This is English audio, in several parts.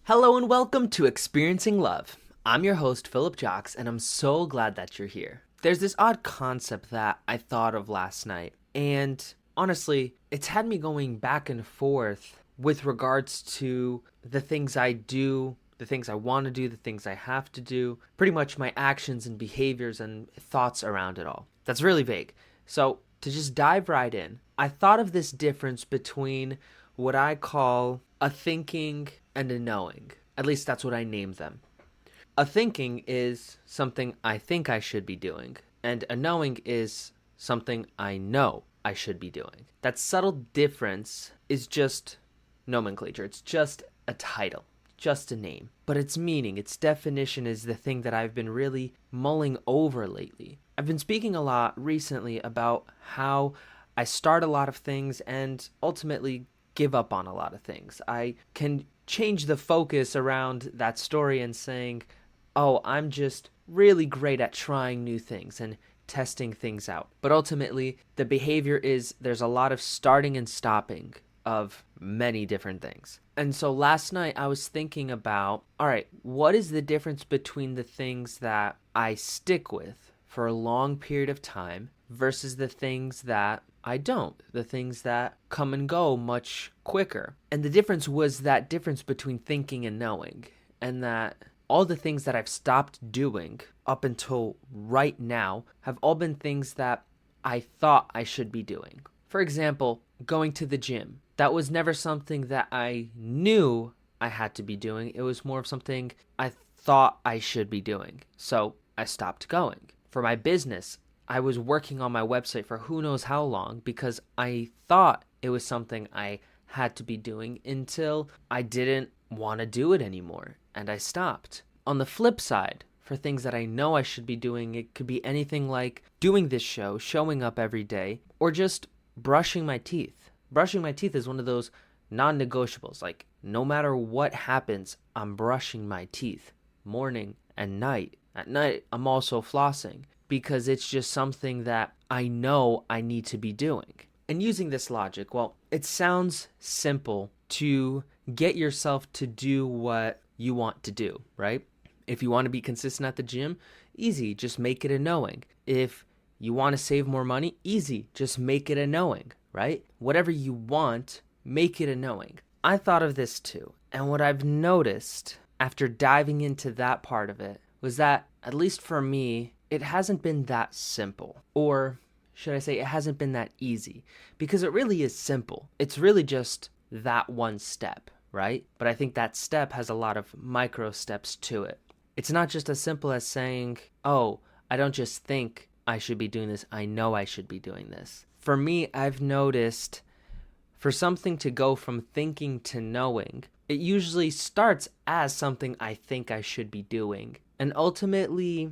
Hello and welcome to Experiencing Love. I'm your host, Philip Jocks, and I'm so glad that you're here. There's this odd concept that I thought of last night, and honestly, it's had me going back and forth with regards to the things I do, the things I want to do, the things I have to do, pretty much my actions and behaviors and thoughts around it all. That's really vague. So, to just dive right in, I thought of this difference between what I call a thinking and a knowing. At least that's what I name them. A thinking is something I think I should be doing, and a knowing is something I know I should be doing. That subtle difference is just nomenclature. It's just a title, just a name. But its meaning, its definition is the thing that I've been really mulling over lately. I've been speaking a lot recently about how I start a lot of things and ultimately give up on a lot of things. I can change the focus around that story and saying, oh, I'm just really great at trying new things and testing things out. But ultimately, the behavior is there's a lot of starting and stopping of many different things. And so last night I was thinking about, all right, what is the difference between the things that I stick with for a long period of time versus the things that I don't, the things that come and go much quicker. And the difference was that difference between thinking and knowing, and that all the things that I've stopped doing up until right now have all been things that I thought I should be doing. For example, going to the gym. That was never something that I knew I had to be doing. It was more of something I thought I should be doing. So I stopped going. For my business, I was working on my website for who knows how long because I thought it was something I had to be doing until I didn't want to do it anymore, and I stopped. On the flip side, for things that I know I should be doing, it could be anything like doing this show, showing up every day, or just brushing my teeth. Brushing my teeth is one of those non-negotiables. Like, no matter what happens, I'm brushing my teeth morning and night. At night, I'm also flossing, because it's just something that I know I need to be doing. And using this logic, well, it sounds simple to get yourself to do what you want to do, right? If you want to be consistent at the gym, easy, just make it a knowing. If you want to save more money, easy, just make it a knowing, right? Whatever you want, make it a knowing. I thought of this too, and what I've noticed after diving into that part of it was that, at least for me, it hasn't been that simple. Or should I say it hasn't been that easy? Because it really is simple. It's really just that one step, right? But I think that step has a lot of micro steps to it. It's not just as simple as saying, oh, I don't just think I should be doing this, I know I should be doing this. For me, I've noticed for something to go from thinking to knowing, it usually starts as something I think I should be doing. And ultimately,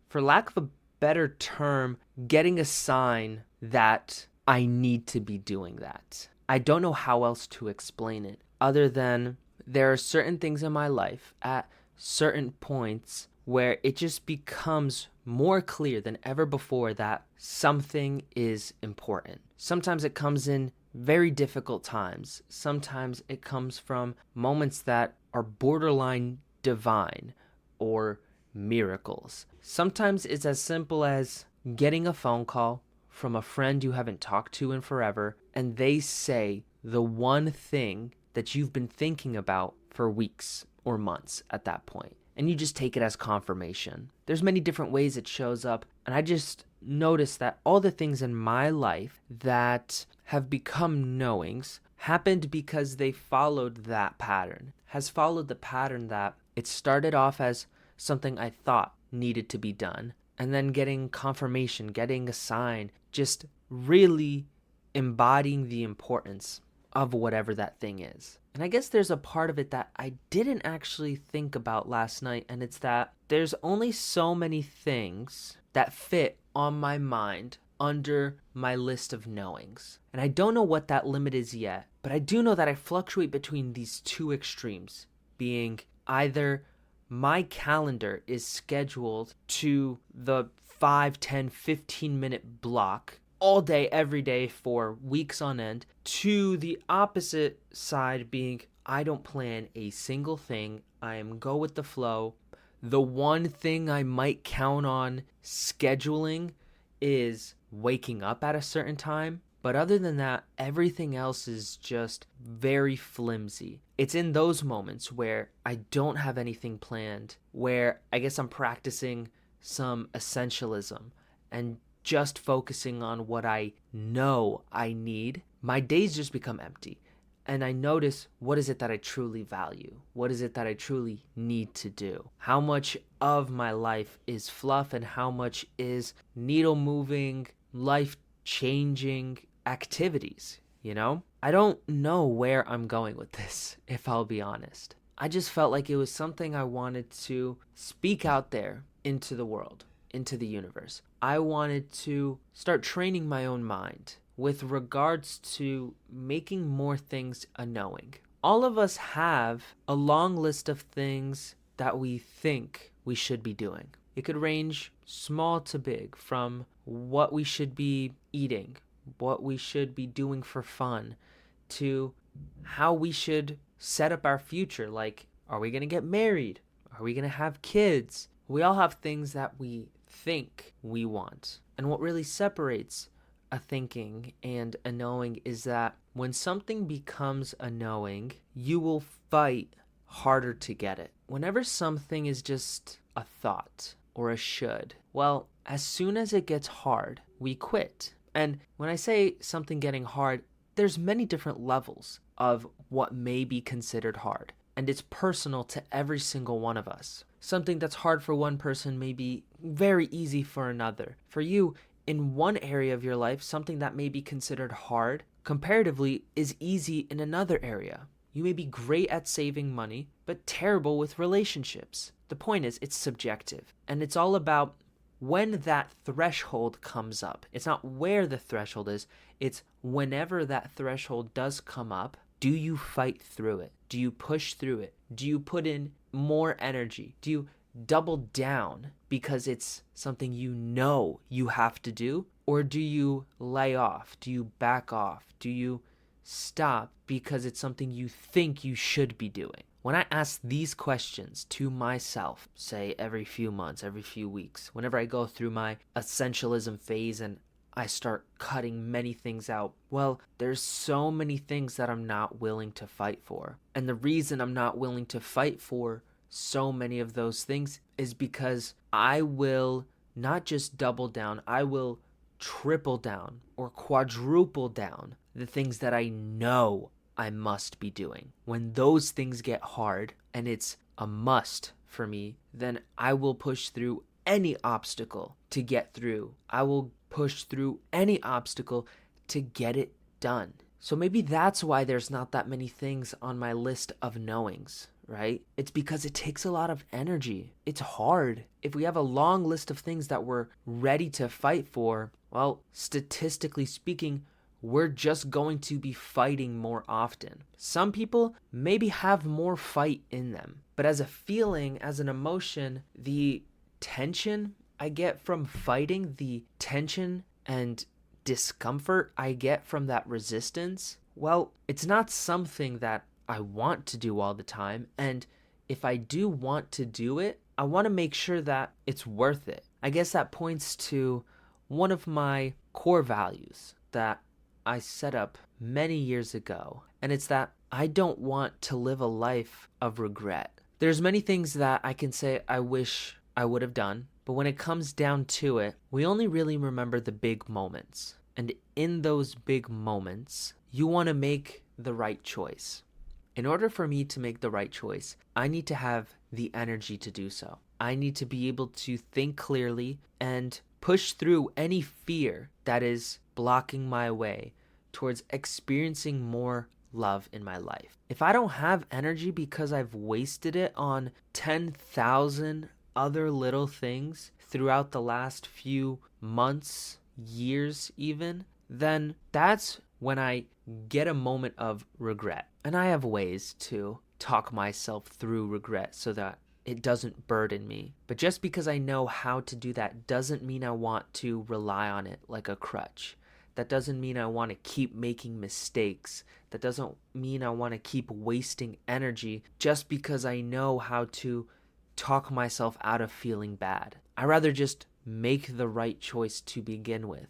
for lack of a better term, getting a sign that I need to be doing that. I don't know how else to explain it other than there are certain things in my life at certain points where it just becomes more clear than ever before that something is important. Sometimes it comes in very difficult times. Sometimes it comes from moments that are borderline divine or miracles. Sometimes it's as simple as getting a phone call from a friend you haven't talked to in forever, and they say the one thing that you've been thinking about for weeks or months at that point, and you just take it as confirmation. There's many different ways it shows up, and I just noticed that all the things in my life that have become knowings happened because they followed that pattern, has followed the pattern that it started off as something I thought needed to be done, and then getting confirmation, getting a sign, just really embodying the importance of whatever that thing is. And I guess there's a part of it that I didn't actually think about last night, and it's that there's only so many things that fit on my mind under my list of knowings. And I don't know what that limit is yet, but I do know that I fluctuate between these two extremes, being either my calendar is scheduled to the 5, 10, 15-minute block all day, every day for weeks on end, to the opposite side being, I don't plan a single thing. I am go with the flow. The one thing I might count on scheduling is waking up at a certain time. But other than that, everything else is just very flimsy. It's in those moments where I don't have anything planned, where I guess I'm practicing some essentialism and just focusing on what I know I need. My days just become empty. And I notice, what is it that I truly value? What is it that I truly need to do? How much of my life is fluff and how much is needle moving, life changing activities, you know? I don't know where I'm going with this, if I'll be honest. I just felt like it was something I wanted to speak out there into the world, into the universe. I wanted to start training my own mind with regards to making more things a knowing. All of us have a long list of things that we think we should be doing. It could range small to big, from what we should be eating, what we should be doing for fun, to how we should set up our future. Like, are we going to get married? Are we going to have kids? We all have things that we think we want. And what really separates a thinking and a knowing is that when something becomes a knowing, you will fight harder to get it. Whenever something is just a thought or a should, well, as soon as it gets hard, we quit. And when I say something getting hard, there's many different levels of what may be considered hard. And it's personal to every single one of us. Something that's hard for one person may be very easy for another. For you, in one area of your life, something that may be considered hard, comparatively, is easy in another area. You may be great at saving money, but terrible with relationships. The point is, it's subjective. And it's all about when that threshold comes up. It's not where the threshold is, it's whenever that threshold does come up, do you fight through it? Do you push through it? Do you put in more energy? Do you double down because it's something you know you have to do? Or do you lay off? Do you back off? Do you stop because it's something you think you should be doing? When I ask these questions to myself, say every few months, every few weeks, whenever I go through my essentialism phase and I start cutting many things out, well, there's so many things that I'm not willing to fight for. And the reason I'm not willing to fight for so many of those things is because I will not just double down, I will triple down or quadruple down the things that I know I must be doing. When those things get hard and it's a must for me, then I will push through any obstacle to get through. I will push through any obstacle to get it done. So maybe that's why there's not that many things on my list of knowings, right? It's because it takes a lot of energy. It's hard. If we have a long list of things that we're ready to fight for, well, statistically speaking, we're just going to be fighting more often. Some people maybe have more fight in them, but as a feeling, as an emotion, the tension I get from fighting, the tension and discomfort I get from that resistance, well, it's not something that I want to do all the time. And if I do want to do it, I want to make sure that it's worth it. I guess that points to one of my core values that I set up many years ago. And it's that I don't want to live a life of regret. There's many things that I can say I wish I would have done, but when it comes down to it, we only really remember the big moments. And in those big moments, you want to make the right choice. In order for me to make the right choice, I need to have the energy to do so. I need to be able to think clearly and push through any fear that is blocking my way towards experiencing more love in my life. If I don't have energy because I've wasted it on 10,000 other little things throughout the last few months, years even, then that's when I get a moment of regret. And I have ways to talk myself through regret so that it doesn't burden me. But just because I know how to do that doesn't mean I want to rely on it like a crutch. That doesn't mean I want to keep making mistakes. That doesn't mean I want to keep wasting energy just because I know how to talk myself out of feeling bad. I'd rather just make the right choice to begin with.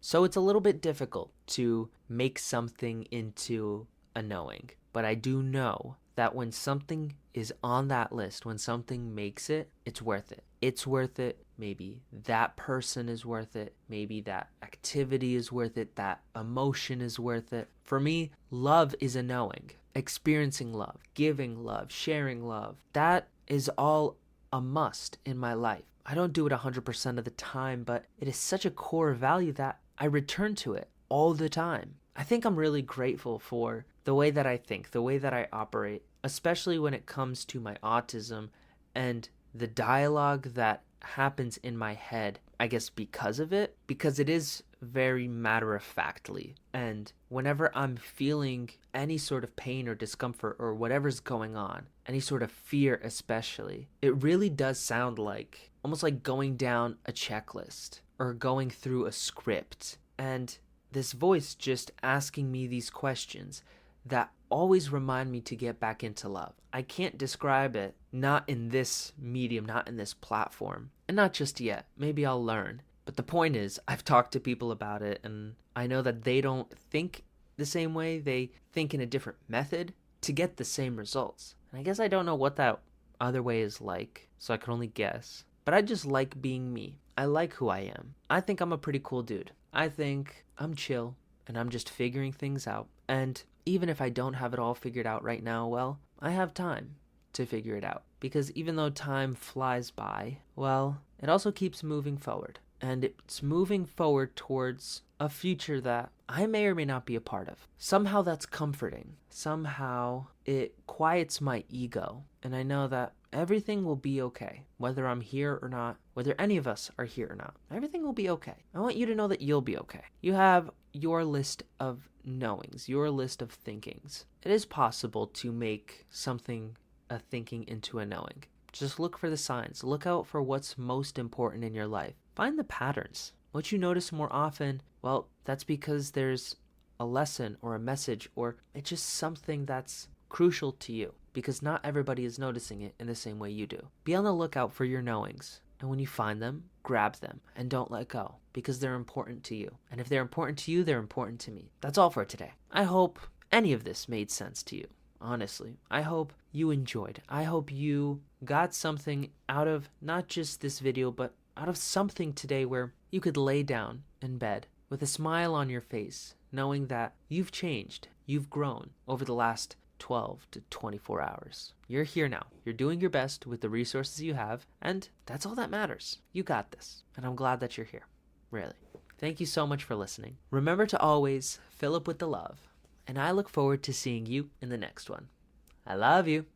So it's a little bit difficult to make something into a knowing, but I do know that when something is on that list, when something makes it, it's worth it. It's worth it. Maybe that person is worth it. Maybe that activity is worth it. That emotion is worth it. For me, love is a knowing. Experiencing love, giving love, sharing love. That is all a must in my life. I don't do it 100% of the time, but it is such a core value that I return to it all the time. I think I'm really grateful for the way that I think, the way that I operate, especially when it comes to my autism and the dialogue that happens in my head, I guess because of it, because it is very matter-of-factly. And whenever I'm feeling any sort of pain or discomfort or whatever's going on, any sort of fear especially, it really does sound like almost like going down a checklist or going through a script. And this voice just asking me these questions that always remind me to get back into love. I can't describe it, not in this medium, not in this platform, and not just yet. Maybe I'll learn. But the point is, I've talked to people about it, and I know that they don't think the same way. They think in a different method to get the same results. And I guess I don't know what that other way is like, so I can only guess. But I just like being me. I like who I am. I think I'm a pretty cool dude. I think I'm chill, and I'm just figuring things out. And even if I don't have it all figured out right now, well, I have time to figure it out. Because even though time flies by, well, it also keeps moving forward. And it's moving forward towards a future that I may or may not be a part of. Somehow that's comforting. Somehow it quiets my ego. And I know that everything will be okay. Whether I'm here or not, whether any of us are here or not, everything will be okay. I want you to know that you'll be okay. You have your list of knowings, your list of thinkings. It is possible to make something a thinking into a knowing. Just look for the signs. Look out for what's most important in your life. Find the patterns. What you notice more often, well, that's because there's a lesson or a message, or it's just something that's crucial to you, because not everybody is noticing it in the same way you do. Be on the lookout for your knowings, and when you find them, grab them and don't let go, because they're important to you. And if they're important to you, they're important to me. That's all for today. I hope any of this made sense to you. Honestly, I hope you enjoyed. I hope you got something out of not just this video, but out of something today where you could lay down in bed with a smile on your face, knowing that you've changed, you've grown over the last 12 to 24 hours. You're here now. You're doing your best with the resources you have, and that's all that matters. You got this, and I'm glad that you're here. Really. Thank you so much for listening. Remember to always fill up with the love, and I look forward to seeing you in the next one. I love you.